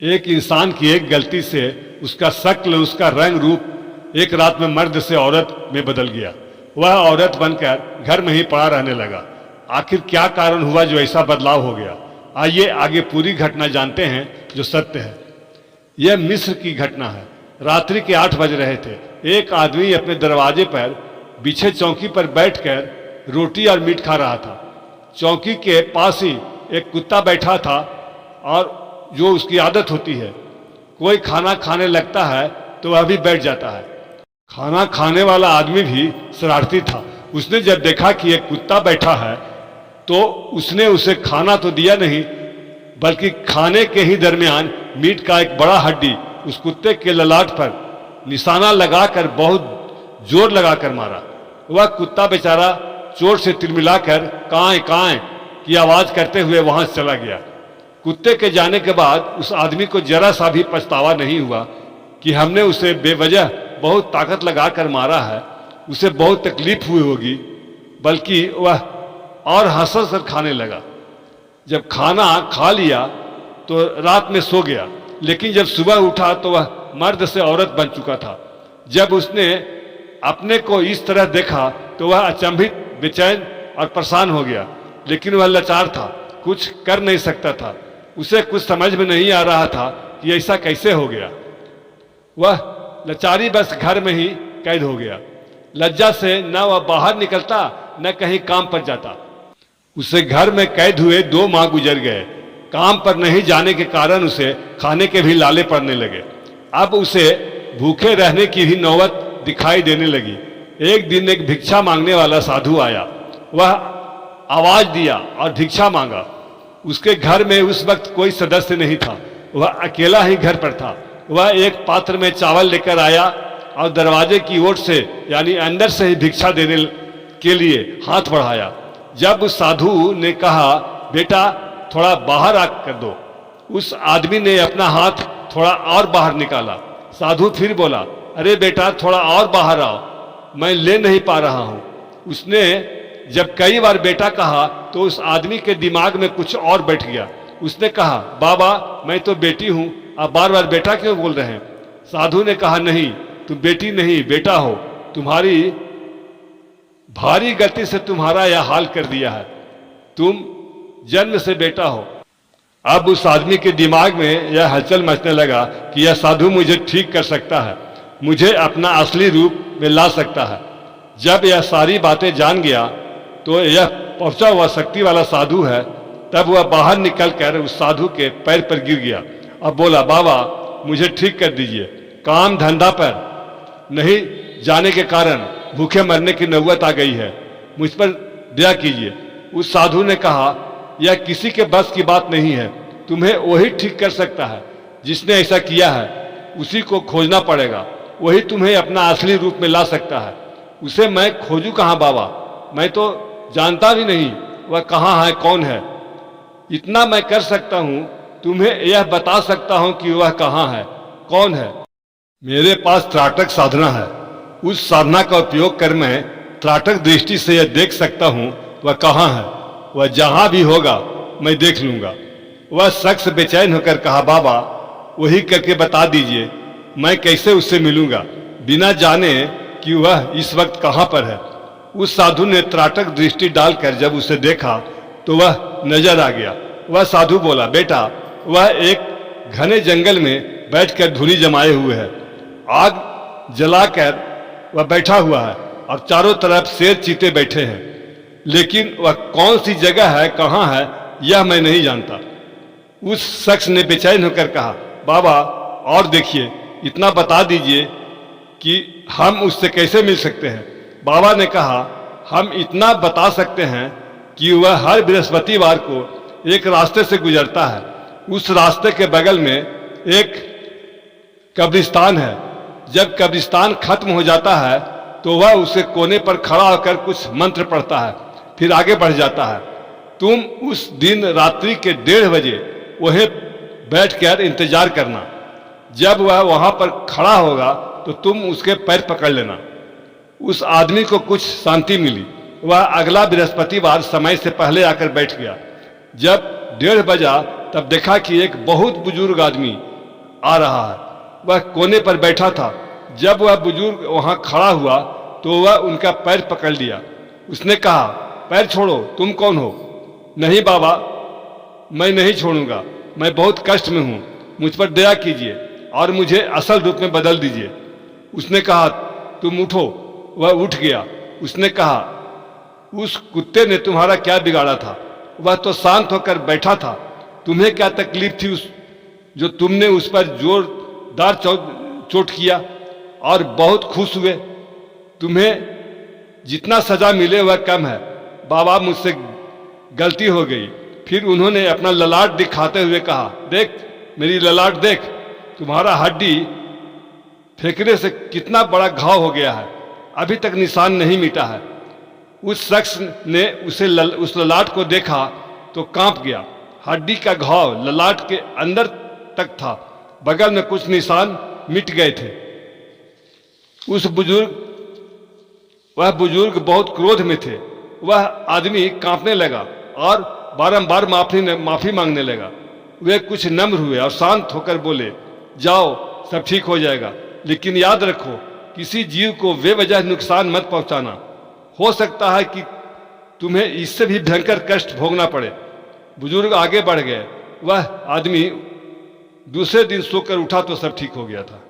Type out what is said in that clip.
एक इंसान की एक गलती से उसका शक्ल, उसका रंग रूप एक रात में मर्द से औरत में बदल गया। वह औरत बनकर घर में ही पड़ा रहने लगा। आखिर क्या कारण हुआ जो ऐसा बदलाव हो गया? आइए आगे पूरी घटना जानते हैं जो सत्य है। यह मिस्र की घटना है। रात्रि के 8 बज रहे थे। एक आदमी अपने दरवाजे पर बिछे चौकी पर बैठकर रोटी और मीट खा रहा था। चौकी के पास ही एक कुत्ता बैठा था और जो उसकी आदत होती है, कोई खाना खाने लगता है तो वह भी बैठ जाता है। खाना खाने वाला आदमी भी शरारती था। उसने जब देखा कि एक कुत्ता बैठा है तो उसने उसे खाना तो दिया नहीं, बल्कि खाने के ही दरमियान मीट का एक बड़ा हड्डी उस कुत्ते के ललाट पर निशाना लगाकर बहुत जोर लगाकर मारा। वह कुत्ता बेचारा चोट से तिलमिलाकर काएं काएं की आवाज करते हुए वहां से चला गया। कुत्ते के जाने के बाद उस आदमी को जरा सा भी पछतावा नहीं हुआ कि हमने उसे बेवजह बहुत ताकत लगाकर मारा है। उसे बहुत तकलीफ हुई होगी, बल्कि वह और हंस खाने लगा। जब खाना खा लिया तो रात में सो गया, लेकिन जब सुबह उठा तो वह मर्द से औरत बन चुका था। जब उसने अपने को इस तरह देखा तो वह अचंभित, बेचैन और परेशान हो गया। लेकिन वह लाचार था, कुछ कर नहीं सकता था। उसे कुछ समझ में नहीं आ रहा था कि ऐसा कैसे हो गया। वह लाचारी बस घर में ही कैद हो गया। लज्जा से न वह बाहर निकलता न कहीं काम पर जाता। उसे घर में कैद हुए 2 माह गुजर गए। काम पर नहीं जाने के कारण उसे खाने के भी लाले पड़ने लगे। अब उसे भूखे रहने की भी नौबत दिखाई देने लगी। एक दिन एक भिक्षा मांगने वाला साधु आया। वह आवाज दिया और भिक्षा मांगा। उसके घर में उस वक्त कोई सदस्य नहीं था। वह अकेला ही घर पर था। वह एक पात्र में चावल लेकर आया और दरवाजे की ओर से यानी अंदर से ही भिक्षा देने के लिए हाथ बढ़ाया। जब उस साधु ने कहा, बेटा थोड़ा बाहर आ कर दो, उस आदमी ने अपना हाथ थोड़ा और बाहर निकाला। साधु फिर बोला, अरे बेटा थोड़ा और बाहर आओ, मैं ले नहीं पा रहा हूं। उसने जब कई बार बेटा कहा तो उस आदमी के दिमाग में कुछ और बैठ गया। उसने कहा, बाबा मैं तो बेटी हूं, आप बार बार बेटा क्यों बोल रहे हैं? साधु ने कहा, नहीं तुम बेटी नहीं बेटा हो। तुम्हारी भारी गति से तुम्हारा यह हाल कर दिया है। तुम जन्म से बेटा हो। अब उस आदमी के दिमाग में यह हलचल मचने लगा कि यह साधु मुझे ठीक कर सकता है, मुझे अपना असली रूप में ला सकता है। जब यह सारी बातें जान गया तो यह पहुंचा हुआ शक्ति वाला साधु है। तब वह बाहर निकलकर उस साधु के पैर पर गिर गया और बोला, बाबा मुझे ठीक कर दीजिए। काम धंधा पर नहीं जाने के कारण भूखे मरने की नौबत आ गई है, मुझ पर दया कीजिए। उस साधु ने कहा, यह किसी के बस की बात नहीं है। तुम्हें वही ठीक कर सकता है जिसने ऐसा किया है। उसी को खोजना पड़ेगा, वही तुम्हें अपना असली रूप में ला सकता है। उसे मैं खोजूं कहाँ बाबा? मैं तो जानता भी नहीं वह कहाँ है, कौन है। इतना मैं कर सकता हूँ, तुम्हें यह बता सकता हूँ कि वह कहाँ है, कौन है। मेरे पास त्राटक साधना है। उस साधना का उपयोग कर मैं त्राटक दृष्टि से यह देख सकता हूँ वह कहाँ है। वह जहां भी होगा मैं देख लूंगा। वह शख्स बेचैन होकर कहा, बाबा वही करके बता दीजिए, मैं कैसे उससे मिलूंगा बिना जाने कि वह इस वक्त कहां पर है। उस साधु ने त्राटक दृष्टि डालकर जब उसे देखा तो वह नजर आ गया। वह साधु बोला, बेटा वह एक घने जंगल में बैठकर धूनी जमाए हुए है। आग जलाकर वह बैठा हुआ है और चारों तरफ शेर चीते बैठे हैं, लेकिन वह कौन सी जगह है, कहाँ है, यह मैं नहीं जानता। उस शख्स ने बेचैन होकर कहा, बाबा और देखिए, इतना बता दीजिए कि हम उससे कैसे मिल सकते हैं। बाबा ने कहा, हम इतना बता सकते हैं कि वह हर बृहस्पतिवार को एक रास्ते से गुजरता है। उस रास्ते के बगल में एक कब्रिस्तान है। जब कब्रिस्तान खत्म हो जाता है तो वह उसे कोने पर खड़ा होकर कुछ मंत्र पढ़ता है, फिर आगे बढ़ जाता है। तुम उस दिन रात्रि के 1:30 बजे वहीं बैठकर इंतजार करना। जब वह वहां पर खड़ा होगा तो तुम उसके पैर पकड़ लेना। उस आदमी को कुछ शांति मिली। वह अगला बृहस्पतिवार समय से पहले आकर बैठ गया। जब 1:30 बजा तब देखा कि एक बहुत बुजुर्ग आदमी आ रहा है। वह कोने पर बैठा था। जब वह बुजुर्ग वहां खड़ा हुआ तो वह उनका पैर पकड़ लिया। उसने कहा, पैर छोड़ो, तुम कौन हो? नहीं बाबा, मैं नहीं छोड़ूंगा, मैं बहुत कष्ट में हूं, मुझ पर दया कीजिए और मुझे असल रूप में बदल दीजिए। उसने कहा, तुम उठो। वह उठ गया। उसने कहा, उस कुत्ते ने तुम्हारा क्या बिगाड़ा था? वह तो शांत होकर बैठा था। तुम्हें क्या तकलीफ थी जो तुमने उस पर जोरदार चोट किया और बहुत खुश हुए? तुम्हें जितना सजा मिले वह कम है। बाबा, मुझसे गलती हो गई। फिर उन्होंने अपना ललाट दिखाते हुए कहा, देख मेरी ललाट देख, तुम्हारा हड्डी फेंकने से कितना बड़ा घाव हो गया है, अभी तक निशान नहीं मिटा है। उस शख्स ने उस ललाट को देखा तो कांप गया। हड्डी का घाव ललाट के अंदर तक था, बगल में कुछ निशान मिट गए थे। वह बुजुर्ग बहुत क्रोध में थे। वह आदमी कांपने लगा और बारंबार माफी मांगने लगा। वे कुछ नम्र हुए और शांत होकर बोले, जाओ, सब ठीक हो जाएगा, लेकिन याद रखो, किसी जीव को बेवजह नुकसान मत पहुंचाना। हो सकता है कि तुम्हें इससे भी भयंकर कष्ट भोगना पड़े। बुजुर्ग आगे बढ़ गए। वह आदमी दूसरे दिन सोकर उठा तो सब ठीक हो गया था।